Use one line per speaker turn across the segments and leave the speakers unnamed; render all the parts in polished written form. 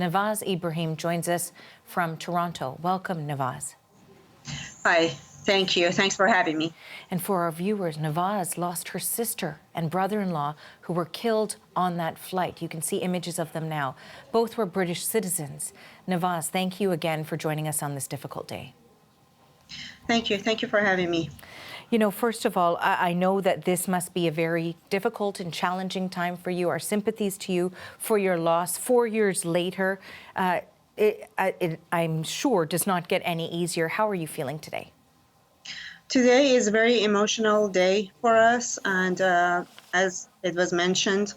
Navaz Ebrahim joins us from Toronto. Welcome, Navaz.
Hi, thank you. Thanks for having me.
And for our viewers, Navaz lost her sister and brother-in-law who were killed on that flight. You can see images of them now. Both were British citizens. Navaz, thank you again for joining us on this difficult day.
Thank you. Thank you for having me.
You know, first of all, I know that this must be a very difficult and challenging time for you. Our sympathies to you for your loss 4 years later. I'm sure does not get any easier. How are you feeling today?
Today is a very emotional day for us, and as it was mentioned,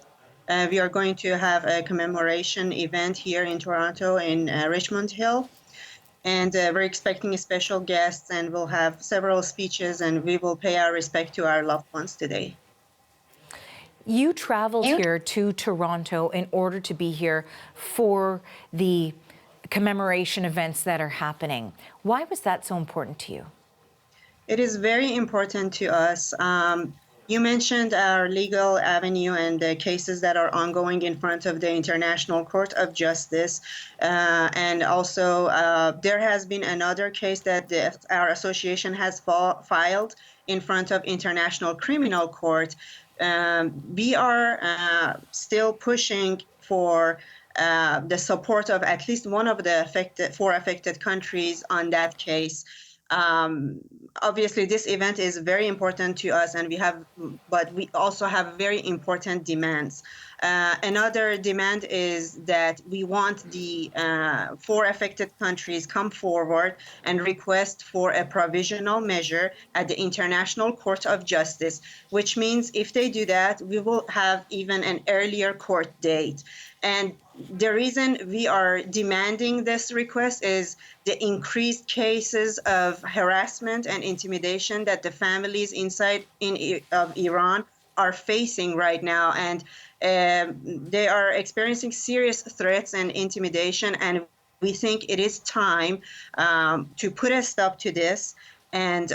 we are going to have a commemoration event here in Toronto in Richmond Hill. And we're expecting special guests, and we'll have several speeches, and we will pay our respect to our loved ones today.
You traveled here to Toronto in order to be here for the commemoration events that are happening. Why was that so important to you?
It is very important to us. You mentioned our legal avenue and the cases that are ongoing in front of the International Court of Justice. And also, there has been another case that our association has filed in front of International Criminal Court. We are still pushing for the support of at least one of the four affected countries on that case. Obviously, this event is very important to us, and but we also have very important demands. Another demand is that we want the four affected countries come forward and request for a provisional measure at the International Court of Justice, which means if they do that, we will have even an earlier court date. And the reason we are demanding this request is the increased cases of harassment and intimidation that the families inside of Iran are facing right now. And they are experiencing serious threats and intimidation. And we think it is time to put a stop to this and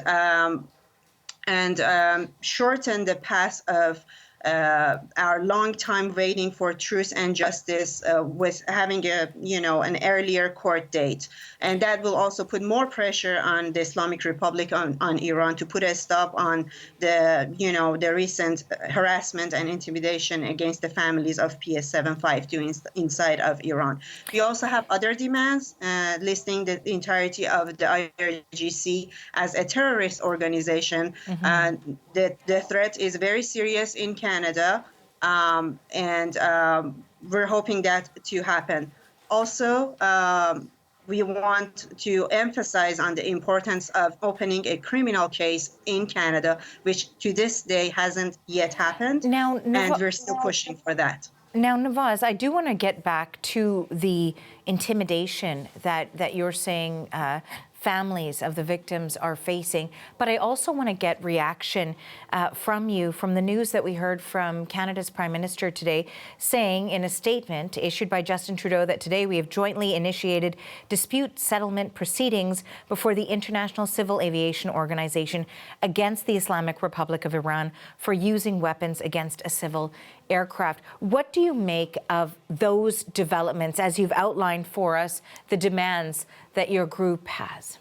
shorten the path of our long time waiting for truth and justice with having an earlier court date. And that will also put more pressure on the Islamic Republic, on Iran, to put a stop on the recent harassment and intimidation against the families of PS752 inside of Iran. We also have other demands listing the entirety of the IRGC as a terrorist organization. Mm-hmm. The threat is very serious in Canada, and we're hoping that to happen. Also, we want to emphasize on the importance of opening a criminal case in Canada, which to this day hasn't yet happened, and we're still pushing for that.
Now, Navaz, I do want to get back to the intimidation that you're saying families of the victims are facing, but I also want to get reaction from you from the news that we heard from Canada's Prime Minister today, saying in a statement issued by Justin Trudeau that today we have jointly initiated dispute settlement proceedings before the International Civil Aviation Organization against the Islamic Republic of Iran for using weapons against a civil aircraft. What do you make of those developments as you've outlined for us the demands that your group has?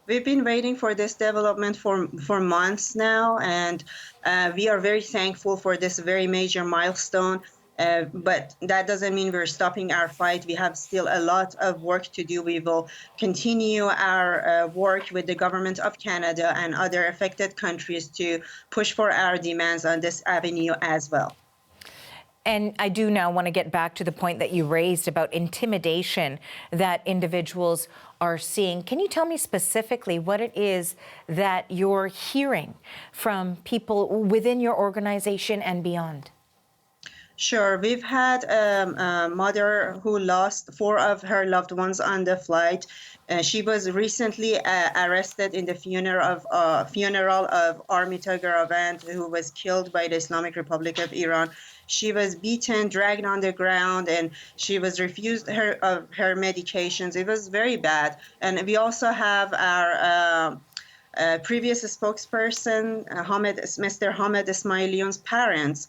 We've been waiting for this development for months now, and we are very thankful for this very major milestone. But that doesn't mean we're stopping our fight. We have still a lot of work to do. We will continue our work with the government of Canada and other affected countries to push for our demands on this avenue as well.
And I do now want to get back to the point that you raised about intimidation that individuals are seeing. Can you tell me specifically what it is that you're hearing from people within your organization and beyond?
Sure. We've had a mother who lost 4 of her loved ones on the flight. She was recently arrested in the funeral of Army Tagravand, who was killed by the Islamic Republic of Iran. She was beaten, dragged on the ground, and she was refused her medications. It was very bad. And we also have our previous spokesperson, Mr. Hamed Ismailion's parents,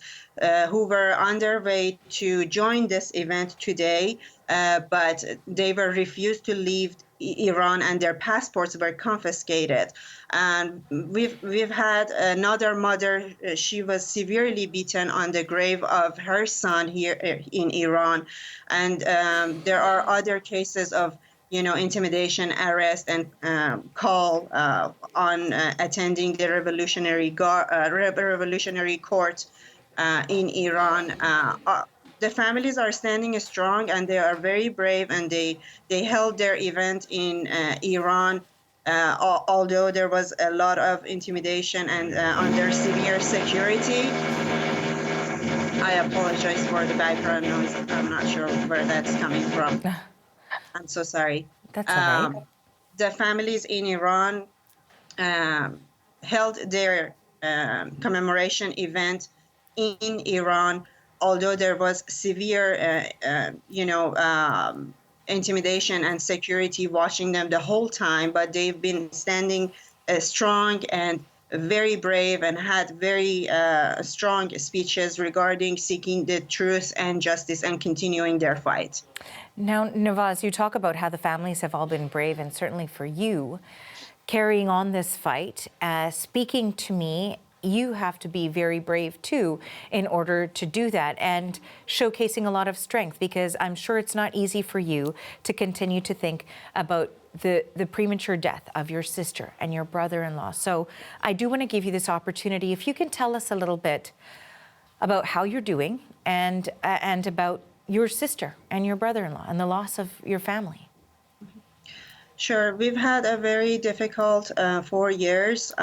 who were on their way to join this event today, but they were refused to leave Iran and their passports were confiscated. And we've had another mother, she was severely beaten on the grave of her son here in Iran. And there are other cases of intimidation, arrest, and call on attending the revolutionary court in Iran. The families are standing strong and they are very brave, and they held their event in Iran, although there was a lot of intimidation and under severe security. I apologize for the background noise. I'm not sure where that's coming from. I'm so sorry.
That's all right.
The families in Iran held their commemoration event in Iran, although there was severe, intimidation and security watching them the whole time, but they've been standing strong and very brave and had very strong speeches regarding seeking the truth and justice and continuing their fight.
Now, Navaz, you talk about how the families have all been brave, and certainly for you, carrying on this fight, speaking to me, you have to be very brave too in order to do that, and showcasing a lot of strength, because I'm sure it's not easy for you to continue to think about the premature death of your sister and your brother-in-law. So I do want to give you this opportunity. If you can tell us a little bit about how you're doing and about your sister and your brother-in-law and the loss of your family.
Sure. We've had a very difficult 4 years.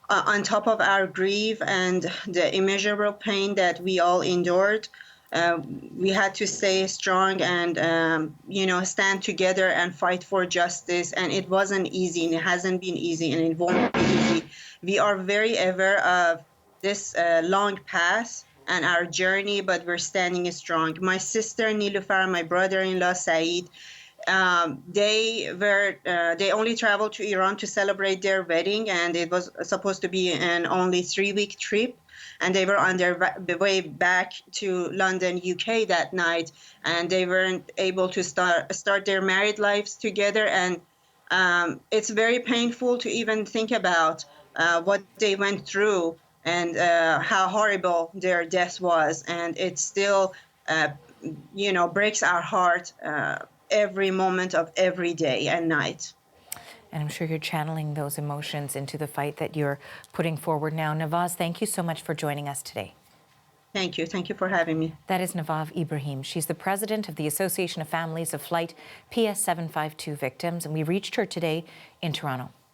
On top of our grief and the immeasurable pain that we all endured, we had to stay strong and, stand together and fight for justice. And it wasn't easy, and it hasn't been easy, and it won't be easy. We are very aware of this long path and our journey, but we're standing strong. My sister Nilufar, my brother-in-law Saeed, they only traveled to Iran to celebrate their wedding, and it was supposed to be an only 3-week trip, and they were on their way back to London, UK that night, and they weren't able to start their married lives together. And it's very painful to even think about what they went through and how horrible their death was. And it still, breaks our heart every moment of every day and night.
And I'm sure you're channeling those emotions into the fight that you're putting forward now. Navaz, thank you so much for joining us today.
Thank you. Thank you for having me.
That is Navaz Ebrahim. She's the president of the Association of Families of Flight PS752 victims, and we reached her today in Toronto.